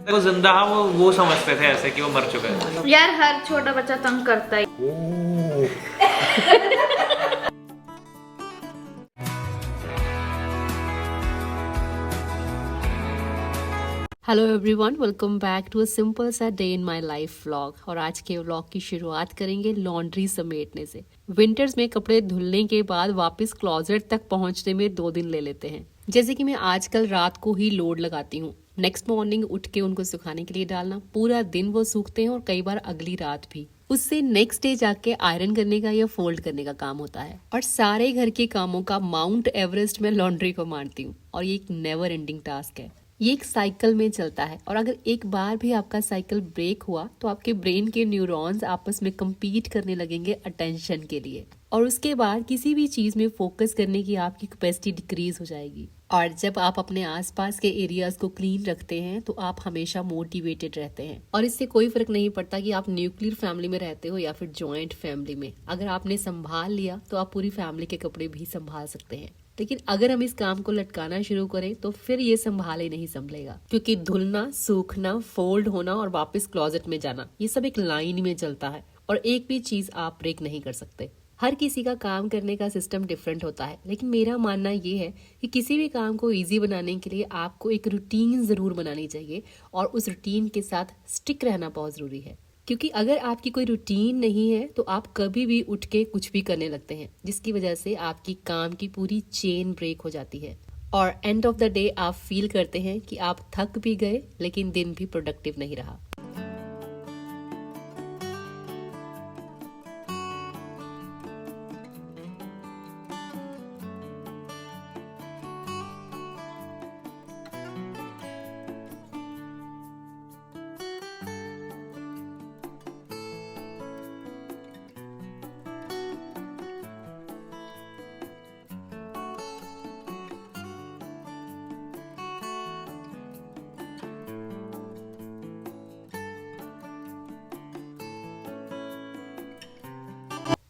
वो जिंदा वो समझते थे ऐसे कि वो मर चुका है। यार हर छोटा बच्चा तंग करता है। Hello everyone, welcome back to a simple सा day in my life vlog. और आज के व्लॉग की शुरुआत करेंगे लॉन्ड्री समेटने से। विंटर्स में कपड़े धुलने के बाद वापस क्लोजेट तक पहुंचने में 2 दिन ले लेते हैं। जैसे कि मैं आजकल रात को ही लोड लगाती हूँ, नेक्स्ट मॉर्निंग उठ के उनको सुखाने के लिए डालना, पूरा दिन वो सूखते हैं और कई बार अगली रात भी। उससे नेक्स्ट डे जाके आयरन करने का या फोल्ड करने का काम होता है। और सारे घर के कामों का माउंट एवरेस्ट में लॉन्ड्री को मानती हूँ और ये एक नेवर एंडिंग टास्क है। ये एक साइकिल में चलता है और अगर एक बार भी आपका साइकिल ब्रेक हुआ तो आपके ब्रेन के न्यूरॉन्स आपस में compete करने लगेंगे अटेंशन के लिए, और उसके बाद किसी भी चीज में फोकस करने की आपकी कैपेसिटी डिक्रीज हो जाएगी। और जब आप अपने आसपास के एरियाज को क्लीन रखते हैं तो आप हमेशा मोटिवेटेड रहते हैं। और इससे कोई फर्क नहीं पड़ता कि आप न्यूक्लियर फैमिली में रहते हो या फिर जॉइंट फैमिली में। अगर आपने संभाल लिया तो आप पूरी फैमिली के कपड़े भी संभाल सकते हैं। लेकिन अगर हम इस काम को लटकाना शुरू करें तो फिर ये संभाले नहीं संभलेगा, क्योंकि धुलना, सूखना, फोल्ड होना और वापस क्लोजेट में जाना, ये सब एक लाइन में चलता है और एक भी चीज आप ब्रेक नहीं कर सकते। हर किसी का काम करने का सिस्टम डिफरेंट होता है, लेकिन मेरा मानना ये है कि किसी भी काम को इजी बनाने के लिए आपको एक रूटीन जरूर बनानी चाहिए और उस रूटीन के साथ स्टिक रहना बहुत जरूरी है। क्योंकि अगर आपकी कोई रूटीन नहीं है तो आप कभी भी उठ के कुछ भी करने लगते हैं, जिसकी वजह से आपकी काम की पूरी चेन ब्रेक हो जाती है और एंड ऑफ द डे आप फील करते हैं कि आप थक भी गए लेकिन दिन भी प्रोडक्टिव नहीं रहा।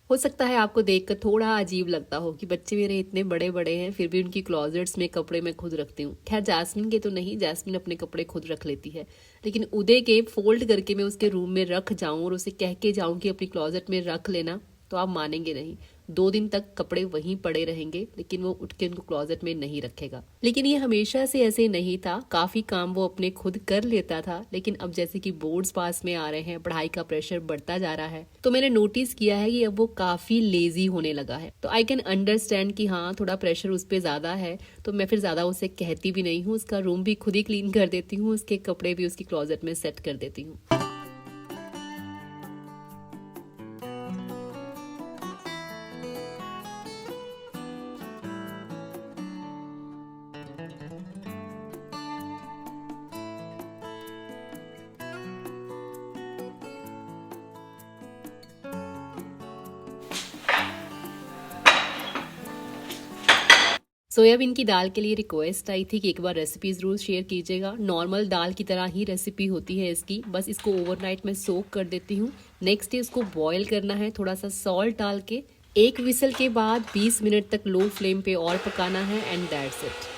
हो सकता है आपको देखकर थोड़ा अजीब लगता हो कि बच्चे मेरे इतने बड़े बड़े हैं फिर भी उनकी क्लोजेट्स में कपड़े मैं खुद रखती हूँ। खैर जैस्मिन के तो नहीं, जैस्मिन अपने कपड़े खुद रख लेती है, लेकिन उदय के फोल्ड करके मैं उसके रूम में रख जाऊं और उसे कह के जाऊं कि अपनी क्लोजेट में रख लेना, तो आप मानेंगे नहीं। 2 दिन तक कपड़े वहीं पड़े रहेंगे, लेकिन वो उठ के उनको क्लोजेट में नहीं रखेगा। लेकिन ये हमेशा से ऐसे नहीं था, काफी काम वो अपने खुद कर लेता था, लेकिन अब जैसे कि बोर्ड्स पास में आ रहे हैं, पढ़ाई का प्रेशर बढ़ता जा रहा है, तो मैंने नोटिस किया है कि अब वो काफी लेजी होने लगा है। तो आई कैन अंडरस्टैंड कि हाँ, थोड़ा प्रेशर उस पर ज्यादा है, तो मैं फिर ज्यादा उसे कहती भी नहीं हूँ। उसका रूम भी खुद ही क्लीन कर देती हूँ, उसके कपड़े भी उसकी क्लोजेट में सेट कर देती हूँ। सोयाबीन की दाल के लिए रिक्वेस्ट आई थी कि एक बार रेसिपी जरूर शेयर कीजिएगा। नॉर्मल दाल की तरह ही रेसिपी होती है इसकी, बस इसको ओवरनाइट में सोक कर देती हूँ। नेक्स्ट डे इसको बॉईल करना है थोड़ा सा सॉल्ट डाल के। एक विसल के बाद 20 मिनट तक लो फ्लेम पे और पकाना है एंड दैट्स इट।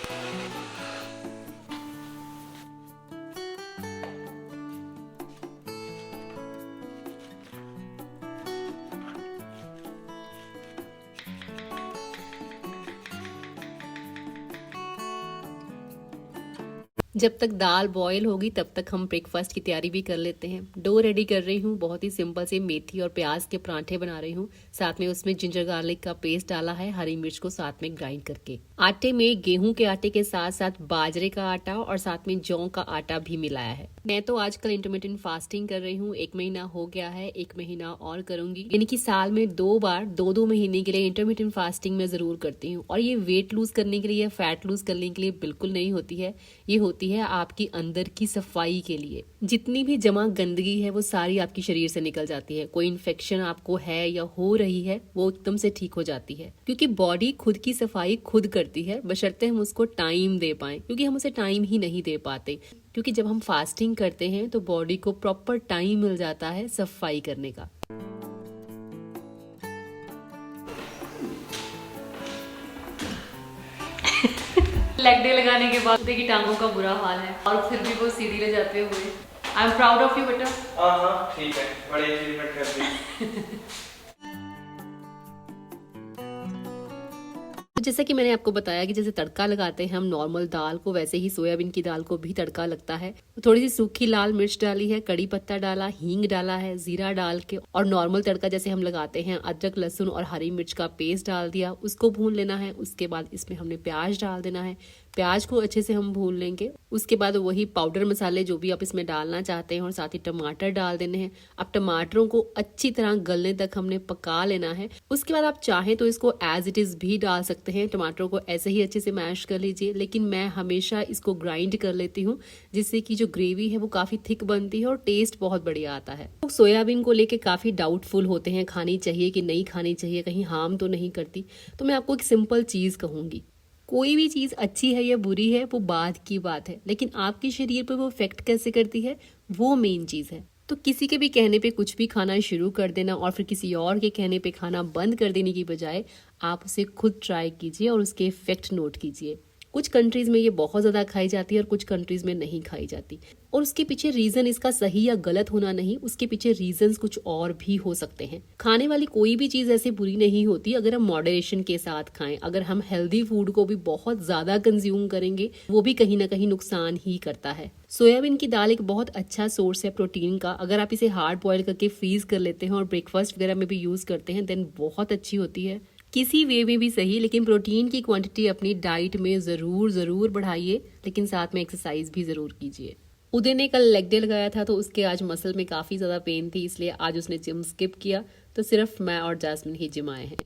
जब तक दाल बॉईल होगी तब तक हम ब्रेकफास्ट की तैयारी भी कर लेते हैं। डो रेडी कर रही हूँ, बहुत ही सिंपल से मेथी और प्याज के परांठे बना रही हूँ। साथ में उसमें जिंजर गार्लिक का पेस्ट डाला है, हरी मिर्च को साथ में ग्राइंड करके। आटे में गेहूं के आटे के साथ साथ बाजरे का आटा और साथ में जौ का आटा भी मिलाया है। मैं तो आजकल इंटरमिटेंट फास्टिंग कर रही हूँ, 1 महीना हो गया है, 1 महीना और करूंगी। यानी कि साल में 2 बार 2-2 महीने के लिए इंटरमिटेंट फास्टिंग मैं जरूर करती हूँ। और ये वेट लूज करने के लिए या फैट लूज करने के लिए बिल्कुल नहीं होती है, ये होती है आपकी अंदर की सफाई के लिए। जितनी भी जमा गंदगी है वो सारी आपकी शरीर से निकल जाती है। कोई इन्फेक्शन आपको है या हो रही है वो एकदम से ठीक हो जाती है, क्योंकि बॉडी खुद की सफाई खुद करती है, बशर्ते हम उसको टाइम दे पाए। क्योंकि हम उसे टाइम ही नहीं दे पाते, क्योंकि जब हम फास्टिंग करते हैं तो बॉडी को प्रॉपर टाइम मिल जाता है सफाई करने का। लेग डे लगाने के बाद देखिए टांगों का बुरा हाल है और फिर भी वो सीढ़ी ले जाते हुए। I am proud of you बेटा। हाँ ठीक है, बड़ी अचीवमेंट कर दी। तो जैसा कि मैंने आपको बताया कि जैसे तड़का लगाते हैं हम नॉर्मल दाल को, वैसे ही सोयाबीन की दाल को भी तड़का लगता है। तो थोड़ी सी सूखी लाल मिर्च डाली है, कड़ी पत्ता डाला, हींग डाला है, जीरा डाल के, और नॉर्मल तड़का जैसे हम लगाते हैं अदरक लहसुन और हरी मिर्च का पेस्ट डाल दिया, उसको भून लेना है। उसके बाद इसमें हमने प्याज डाल देना है, प्याज को अच्छे से हम भून लेंगे। उसके बाद वही पाउडर मसाले जो भी आप इसमें डालना चाहते हैं और साथ ही टमाटर डाल देने हैं। अब टमाटरों को अच्छी तरह गलने तक हमने पका लेना है। उसके बाद आप चाहें तो इसको एज इट इज भी डाल सकते हैं, टमाटरों को ऐसे ही अच्छे से मैश कर लीजिए, लेकिन मैं हमेशा इसको ग्राइंड कर लेती हूँ जिससे कि जो ग्रेवी है वो काफी थिक बनती है और टेस्ट बहुत बढ़िया आता है। तो सोयाबीन को लेके काफी डाउटफुल होते हैं, खानी चाहिए कि नहीं खानी चाहिए, कहीं हार्म तो नहीं करती। तो मैं आपको एक सिंपल चीज कहूंगी, कोई भी चीज अच्छी है या बुरी है वो बाद की बात है, लेकिन आपके शरीर पर वो इफेक्ट कैसे करती है वो मेन चीज है। तो किसी के भी कहने पे कुछ भी खाना शुरू कर देना और फिर किसी और के कहने पे खाना बंद कर देने की बजाय आप उसे खुद ट्राई कीजिए और उसके इफेक्ट नोट कीजिए। कुछ कंट्रीज में ये बहुत ज्यादा खाई जाती है और कुछ कंट्रीज में नहीं खाई जाती, और उसके पीछे रीजन इसका सही या गलत होना नहीं, उसके पीछे रीजंस कुछ और भी हो सकते हैं। खाने वाली कोई भी चीज ऐसे बुरी नहीं होती अगर हम मॉडरेशन के साथ खाएं। अगर हम हेल्दी फूड को भी बहुत ज्यादा कंज्यूम करेंगे वो भी कहीं ना कहीं नुकसान ही करता है। सोयाबीन की दाल एक बहुत अच्छा सोर्स है प्रोटीन का। अगर आप इसे हार्ड बॉयल करके फ्रीज कर लेते हैं और ब्रेकफास्ट वगैरह में भी यूज करते हैं देन बहुत अच्छी होती है। किसी वे में भी सही, लेकिन प्रोटीन की क्वांटिटी अपनी डाइट में जरूर बढ़ाइए, लेकिन साथ में एक्सरसाइज भी जरूर कीजिए। उदय ने कल लेग डे लगाया था तो उसके आज मसल में काफी ज्यादा पेन थी, इसलिए आज उसने जिम स्किप किया। तो सिर्फ मैं और जैस्मिन ही जिम आए हैं।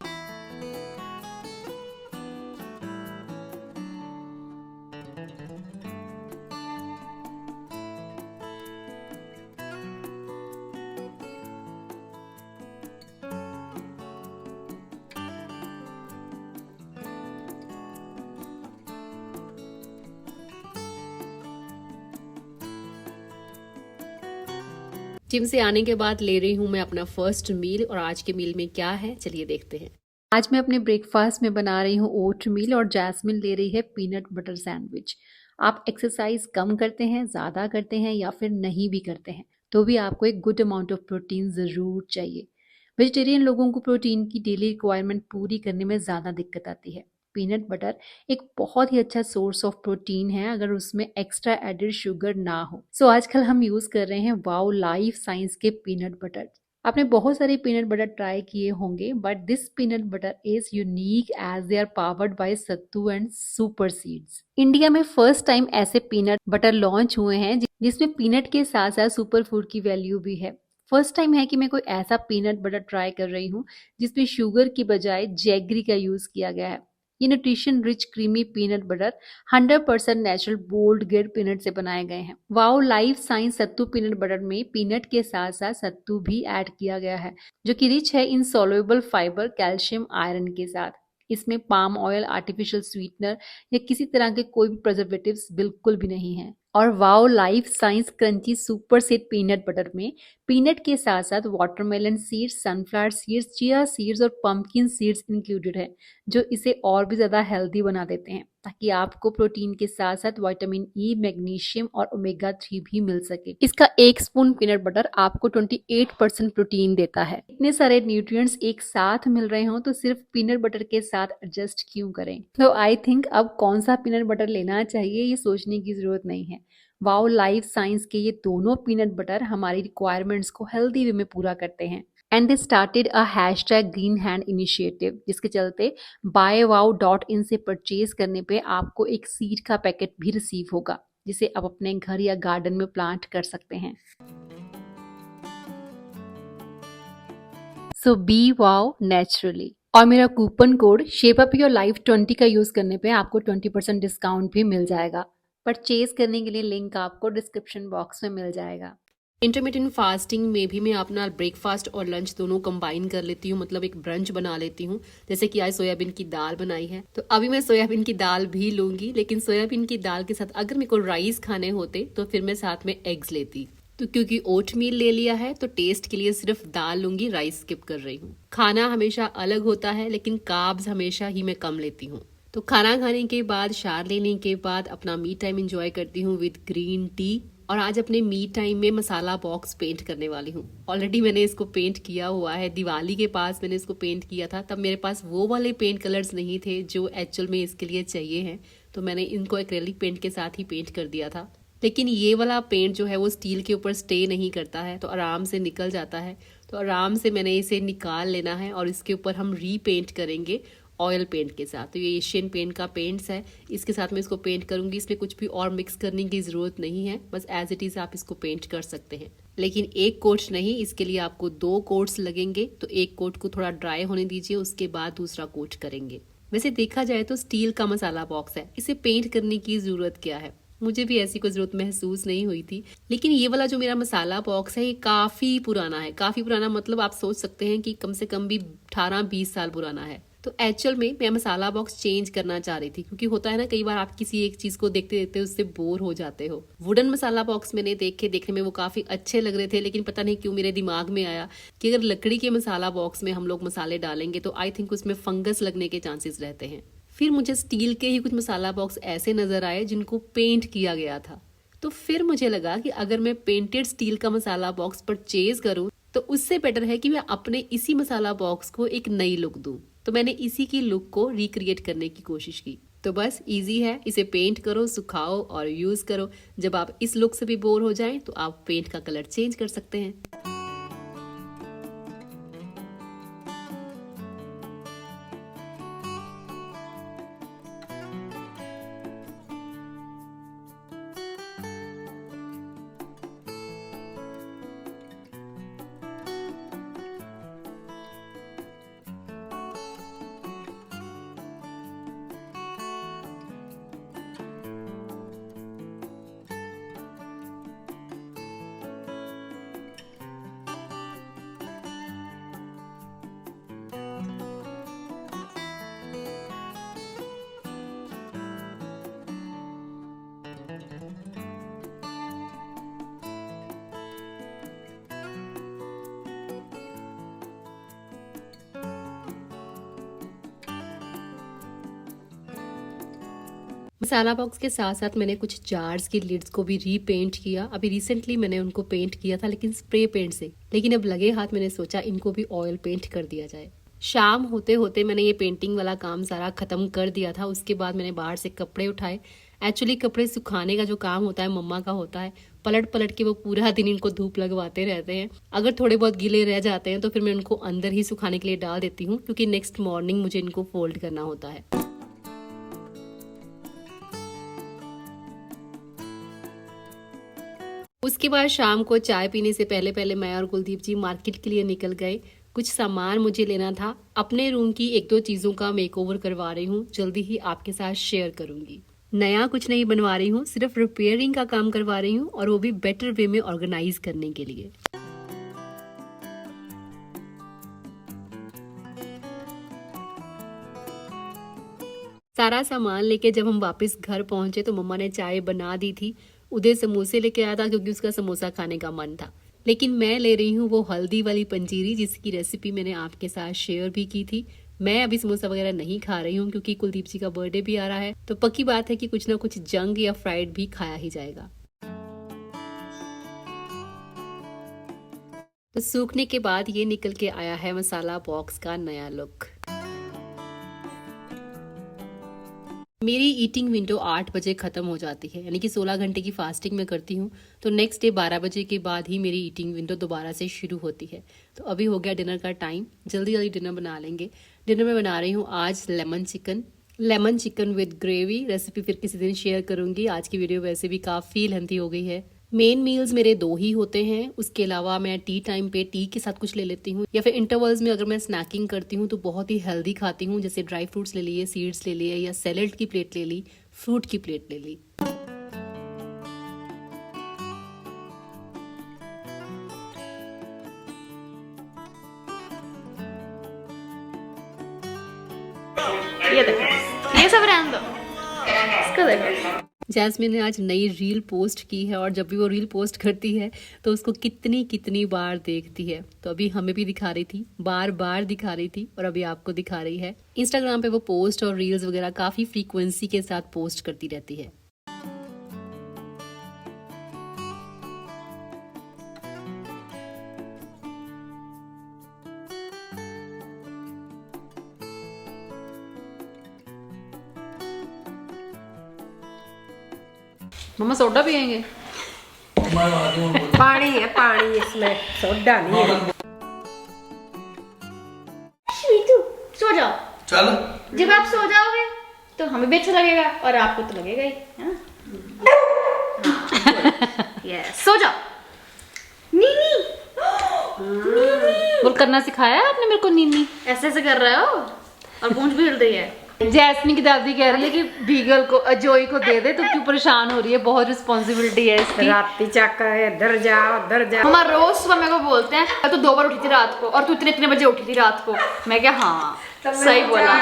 जिम से आने के बाद ले रही हूँ मैं अपना फर्स्ट मील, और आज के मील में क्या है चलिए देखते हैं। आज मैं अपने ब्रेकफास्ट में बना रही हूँ ओट मील और जैस्मिन ले रही है पीनट बटर सैंडविच। आप एक्सरसाइज कम करते हैं, ज़्यादा करते हैं या फिर नहीं भी करते हैं तो भी आपको एक गुड अमाउंट ऑफ प्रोटीन ज़रूर चाहिए। वेजिटेरियन लोगों को प्रोटीन की डेली रिक्वायरमेंट पूरी करने में ज़्यादा दिक्कत आती है। पीनट बटर एक बहुत ही अच्छा सोर्स ऑफ प्रोटीन है अगर उसमें एक्स्ट्रा एडेड शुगर ना हो। सो आजकल हम यूज कर रहे हैं वाओ लाइफ साइंस के पीनट बटर। आपने बहुत सारे पीनट बटर ट्राई किए होंगे but this peanut butter is unique as they are powered by sattu and super seeds. India में फर्स्ट टाइम ऐसे पीनट बटर लॉन्च हुए हैं जिसमें पीनट के साथ साथ सुपर फूड की वैल्यू भी है। फर्स्ट टाइम है कि मैं कोई ऐसा पीनट बटर ट्राई कर रही हूँ जिसमें शुगर की बजाय जैगरी का यूज किया गया है। ये nutrition rich creamy peanut butter 100% natural bold Gir peanut से बनाए गए हैं। Wow Life Science sattu peanut butter में पीनट के साथ साथ सत्तू भी ऐड किया गया है जो कि रिच है इन सॉल्युबल फाइबर, कैल्शियम, आयरन के साथ। इसमें पाम ऑयल, आर्टिफिशियल स्वीटनर या किसी तरह के कोई भी प्रिजर्वेटिव्स बिल्कुल भी नहीं है। और wow Life science crunchy super seed peanut butter में पीनट के साथ साथ watermelon seeds, sunflower seeds, chia seeds और पंपकिन सीड्स इंक्लूडेड है जो इसे और भी ज्यादा हेल्दी बना देते हैं ताकि आपको प्रोटीन के साथ साथ विटामिन ई, मैग्नीशियम और ओमेगा 3 भी मिल सके। इसका एक स्पून पीनट बटर आपको 28% प्रोटीन देता है। इतने सारे न्यूट्रिएंट्स एक साथ मिल रहे हो तो सिर्फ पीनट बटर के साथ एडजस्ट क्यों करें। तो आई थिंक अब कौन सा पीनट बटर लेना चाहिए ये सोचने की जरूरत नहीं है। वाओ लाइफ साइंस के ये दोनों पीनट बटर हमारी रिक्वायरमेंट्स को हेल्दी वे में पूरा करते हैं। And they started a hashtag green hand initiative जिसके चलते buywow.in से परचेज करने पे आपको एक सीड का पैकेट भी रिसीव होगा जिसे आप अपने घर या गार्डन में प्लांट कर सकते हैं। सो बी वाओ नेचुरली। और मेरा coupon code shape up your life 20 का यूज करने पे आपको 20% डिस्काउंट भी मिल जाएगा। परचेज करने के लिए लिंक आपको डिस्क्रिप्शन बॉक्स में मिल जाएगा। इंटरमिटेंट फास्टिंग में भी मैं अपना ब्रेकफास्ट और लंच दोनों कंबाइन कर लेती हूँ, मतलब एक ब्रंच बना लेती हूँ। जैसे कि आज सोयाबीन की दाल बनाई है तो अभी मैं सोयाबीन की दाल भी लूंगी, लेकिन सोयाबीन की दाल के साथ अगर मेरे को राइस खाने होते तो फिर मैं साथ में एग्स लेती। तो क्योंकि ओट मील ले लिया है तो टेस्ट के लिए सिर्फ दाल लूंगी, राइस स्किप कर रही हूँ। खाना हमेशा अलग होता है लेकिन कार्ब्स हमेशा ही मैं कम लेती हूँ। तो खाना खाने के बाद, शावर लेने के बाद अपना मी टाइम एंजॉय करती हूँ विद ग्रीन टी। और आज अपने मी टाइम में मसाला बॉक्स पेंट करने वाली हूँ। ऑलरेडी मैंने इसको पेंट किया हुआ है, दिवाली के पास मैंने इसको पेंट किया था। तब मेरे पास वो वाले पेंट कलर्स नहीं थे जो एक्चुअल में इसके लिए चाहिए हैं, तो मैंने इनको एक्रेलिक पेंट के साथ ही पेंट कर दिया था। लेकिन ये वाला पेंट जो है वो स्टील के ऊपर स्टे नहीं करता है, तो आराम से निकल जाता है। तो आराम से मैंने इसे निकाल लेना है और इसके ऊपर हम रीपेंट करेंगे ऑयल पेंट के साथ। तो ये एशियन पेंट का पेंट्स है, इसके साथ मैं इसको पेंट करूंगी। इसमें कुछ भी और मिक्स करने की जरूरत नहीं है, बस एज इट इज आप इसको पेंट कर सकते हैं। लेकिन एक कोट नहीं, इसके लिए आपको 2 कोट्स लगेंगे। तो एक कोट को थोड़ा ड्राई होने दीजिए, उसके बाद दूसरा कोट करेंगे। वैसे देखा जाए तो स्टील का मसाला बॉक्स है, इसे पेंट करने की जरूरत क्या है? मुझे भी ऐसी कोई जरूरत महसूस नहीं हुई थी। लेकिन ये वाला जो मेरा मसाला बॉक्स है ये काफी पुराना है। काफी पुराना मतलब आप सोच सकते हैं कि कम से कम भी 18-20 साल पुराना है। तो एक्चुअल में मैं मसाला बॉक्स चेंज करना चाह रही थी, क्योंकि होता है ना कई बार आप किसी एक चीज को देखते देखते उससे बोर हो जाते हो। वुडन मसाला बॉक्स मैंने देखने में वो काफी अच्छे लग रहे थे, लेकिन पता नहीं क्यों मेरे दिमाग में आया कि अगर लकड़ी के मसाला बॉक्स में हम लोग मसाले डालेंगे तो आई थिंक उसमें फंगस लगने के चांसेस रहते हैं। फिर मुझे स्टील के ही कुछ मसाला बॉक्स ऐसे नजर आए जिनको पेंट किया गया था। तो फिर मुझे लगा कि अगर मैं पेंटेड स्टील का मसाला बॉक्स परचेज करूं तो उससे बेटर है कि मैं अपने इसी मसाला बॉक्स को एक नई लुक दूं। तो मैंने इसी की लुक को रिक्रिएट करने की कोशिश की। तो बस इजी है, इसे पेंट करो, सुखाओ और यूज करो। जब आप इस लुक से भी बोर हो जाएं तो आप पेंट का कलर चेंज कर सकते हैं। मसाला बॉक्स के साथ साथ मैंने कुछ जार्स की लिड्स को भी रीपेंट किया। अभी रिसेंटली मैंने उनको पेंट किया था, लेकिन स्प्रे पेंट से। लेकिन अब लगे हाथ मैंने सोचा इनको भी ऑयल पेंट कर दिया जाए। शाम होते होते मैंने ये पेंटिंग वाला काम सारा खत्म कर दिया था। उसके बाद मैंने बाहर से कपड़े उठाए। एक्चुअली कपड़े सुखाने का जो काम होता है मम्मा का होता है। पलट पलट के वो पूरा दिन इनको धूप लगवाते रहते हैं। अगर थोड़े बहुत गीले रह जाते हैं तो फिर मैं उनको अंदर ही सुखाने के लिए डाल देती हूँ, क्योंकि नेक्स्ट मॉर्निंग मुझे इनको फोल्ड करना होता है। उसके बाद शाम को चाय पीने से पहले पहले मैं और कुलदीप जी मार्केट के लिए निकल गए। कुछ सामान मुझे लेना था। अपने रूम की 1-2 चीजों का मेकओवर करवा रही हूँ, जल्दी ही आपके साथ शेयर करूंगी। नया कुछ नहीं बनवा रही हूँ, सिर्फ रिपेयरिंग का काम करवा रही हूँ, और वो भी बेटर वे में ऑर्गेनाइज करने के लिए। सारा सामान लेके जब हम वापस घर पहुंचे तो मम्मा ने चाय बना दी थी। उदय समोसे लेके आया था क्योंकि उसका समोसा खाने का मन था। लेकिन मैं ले रही हूँ वो हल्दी वाली पंजीरी, जिसकी रेसिपी मैंने आपके साथ शेयर भी की थी। मैं अभी समोसा वगैरह नहीं खा रही हूँ क्योंकि कुलदीप जी का बर्थडे भी आ रहा है, तो पक्की बात है कि कुछ ना कुछ जंक या फ्राइड भी खाया ही जाएगा। तो सूखने के बाद ये निकल के आया है मसाला बॉक्स का नया लुक। मेरी ईटिंग विंडो 8 बजे खत्म हो जाती है, यानी कि 16 घंटे की फास्टिंग मैं करती हूँ। तो नेक्स्ट डे 12 बजे के बाद ही मेरी ईटिंग विंडो दोबारा से शुरू होती है। तो अभी हो गया डिनर का टाइम, जल्दी जल्दी डिनर बना लेंगे। डिनर में बना रही हूँ आज lemon chicken with gravy. Recipe फिर किसी दिन शेयर करूंगी। आज की वीडियो वैसे भी काफ़ी लेंथी हो गई है। मेन मील्स मेरे 2 ही होते हैं। उसके अलावा मैं टी टाइम पे टी के साथ कुछ ले लेती हूँ, या फिर इंटरवल्स में अगर मैं स्नैकिंग करती हूँ तो बहुत ही हेल्दी खाती हूँ, जैसे ड्राई फ्रूट्स ले लिए, सीड्स ले लिए, या सैलेड की प्लेट ले ली, फ्रूट की प्लेट ले ली। ये देखो, ये सब रहने दो। इसका देखो। जैस्मिन ने आज नई रील पोस्ट की है और जब भी वो रील पोस्ट करती है तो उसको कितनी बार देखती है। तो अभी हमें भी दिखा रही थी, बार बार दिखा रही थी और अभी आपको दिखा रही है। इंस्टाग्राम पे वो पोस्ट और रील्स वगैरह काफी फ्रीक्वेंसी के साथ पोस्ट करती रहती है। मम्मा सोडा पियेंगे? पानी है, पानी इसमें, सोडा नहीं है। श्रीतु सो जाओ। चल जब आप सो जाओगे तो हमें भी अच्छा लगेगा और आपको तो लगेगा ही, है ना? यस, सो जाओ। नीनी बोल करना सिखाया है आपने मेरे को नीनी? ऐसे ऐसे कर रहे हो और पूंछ भी हिल रही है। जैस्मिन की दादी कह रही है कि बीगल को जोई को दे दे, तो क्यों परेशान हो रही है, बहुत रिस्पॉन्सिबिलिटी है इसकी। राती चक्कर है, इधर जाओ उधर जाओ। मम्मा रोज सुबह मेरे को बोलते हैं तू 2 बार उठी थी रात को और तू इतने बजे उठी थी रात को। मैं क्या हाँ सही बोला।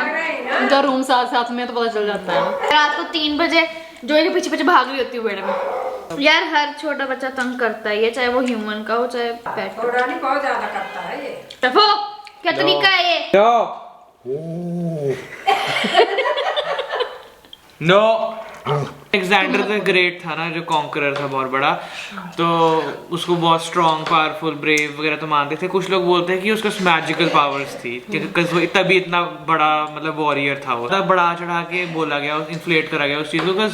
उनका रूम साथ साथ में तो पता चल जाता है। रात को 3 बजे जोई के पीछे भाग रही होती हूँ बेड में। यार हर छोटा बच्चा तंग करता ही है, चाहे वो ह्यूमन का हो चाहे पेट का। थोड़ा नहीं, बहुत ज्यादा करता है ये। टफो क्या तरीका है ये? नो एलेक्जेंडर द ग्रेट था ना, जो कॉन्करर था बहुत बड़ा, तो उसको बहुत स्ट्रॉन्ग, पावरफुल, ब्रेव वगैरह तो मानते थे। कुछ लोग बोलते हैं कि उसको मैजिकल पावर्स थी, क्योंकि तभी इतना बड़ा मतलब वॉरियर था वो। तब बढ़ा चढ़ा के बोला गया, इन्फ्लेट करा गया उस चीज़ को।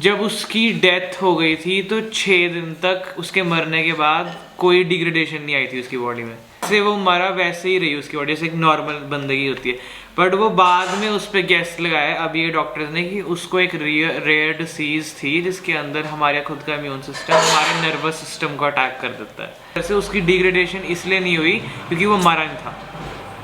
जब उसकी डेथ हो गई थी तो 6 दिन तक उसके मरने के बाद कोई डिग्रेडेशन नहीं आई थी उसकी बॉडी में। जैसे वो मरा वैसे ही रही उसकी बॉडी, जैसे एक नॉर्मल बंदगी होती है। बट वो बाद में उस पर गेस लगाया अभी ये डॉक्टर्स ने कि उसको एक रेयर डिसीज थी जिसके अंदर हमारे खुद का इम्यून सिस्टम हमारे नर्वस सिस्टम को अटैक कर देता है। जैसे उसकी डिग्रेडेशन इसलिए नहीं हुई क्योंकि वो मरा नहीं था।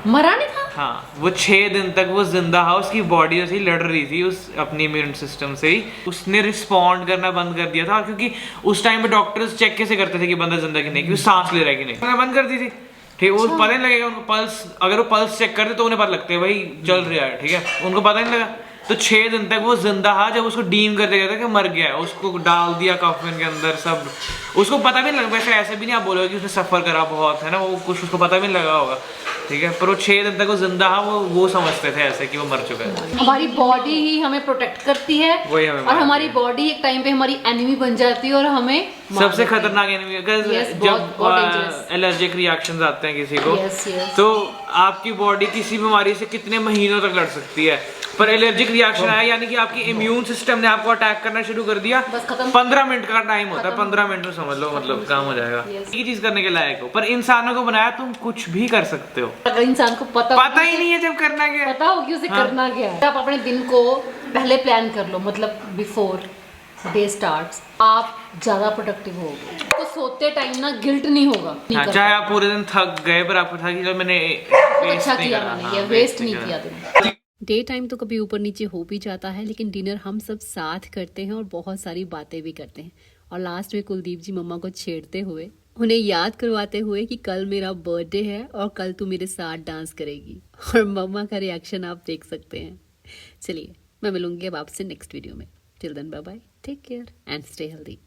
मरा नहीं था? हाँ, वो 6 दिन तक वो जिंदा था, उसकी बॉडी ऐसे ही लड़ रही थी उस अपनी इम्यून सिस्टम से ही। उसने रिस्पॉन्ड करना बंद कर दिया था, क्योंकि उस टाइम पे डॉक्टर्स चेक कैसे करते थे कि बंदा जिंदा कि नहीं, क्योंकि सांस ले रहा है कि नहीं, बंद कर दी थी। ठीक, वो पता नहीं लगेगा उनको पल्स, अगर वो पल्स चेक करते तो उन्हें पता लगता है भाई चल रहा है, ठीक है, उनको पता नहीं लगा। तो 6 दिन तक वो जिंदा था। जब उसको डीम कर दिया था कि मर गया है, उसको डाल दिया कॉफिन के अंदर सब, उसको पता भी नहीं लगा। वैसे ऐसे भी नहीं आप बोलोगे कि उसने सफर करा बहुत, है ना, वो कुछ उसको पता भी नहीं लगा होगा, ठीक है, पर वो 6 दिन तक वो जिंदा था, वो समझते थे ऐसे कि वो मर चुका है। हमारी बॉडी ही हमें प्रोटेक्ट करती है, वही हमें और हमारी बॉडी एक टाइम पे हमारी एनिमी बन जाती है और हमें सबसे खतरनाक एनिमी। जब एलर्जिक रिएक्शंस आते हैं किसी को, तो आपकी बॉडी किसी बीमारी से कितने महीनों तक लड़ सकती है, पर एलर्जिक रिएक्शन आया यानी कि आपकी इम्यून सिस्टम ने आपको अटैक करना शुरू कर दिया। 15 मिनट का टाइम होता है, 15 मिनट में समझ लो मतलब काम हो जाएगा। ये चीज करने के लायक हो, पर इंसानों को बनाया तुम कुछ भी कर सकते हो। अगर इंसान को पता ही नहीं है जब करना क्या है, पता हो कि उसे करना क्या है। आप अपने दिन को पहले प्लान कर लो, मतलब बिफोर डे स्टार्ट्स आप ज्यादा प्रोडक्टिव होगे। तो सोते टाइम ना गिल्ट नहीं होगा। हाँ, चाहे आप पूरे दिन थक गए पर आपको था कि मैंने अच्छा किया, मैंने वेस्ट नहीं किया दिन। डे टाइम तो कभी ऊपर नीचे हो भी जाता है, लेकिन डिनर हम सब साथ करते हैं और बहुत सारी बातें भी करते हैं। और लास्ट में कुलदीप जी मम्मा को छेड़ते हुए, उन्हें याद करवाते हुए कि कल मेरा बर्थडे है और कल तू मेरे साथ डांस करेगी, और मम्मा का रिएक्शन आप देख सकते हैं। चलिए, मैं मिलूंगी अब आपसे नेक्स्ट वीडियो में। Till then bye bye, take care and stay healthy.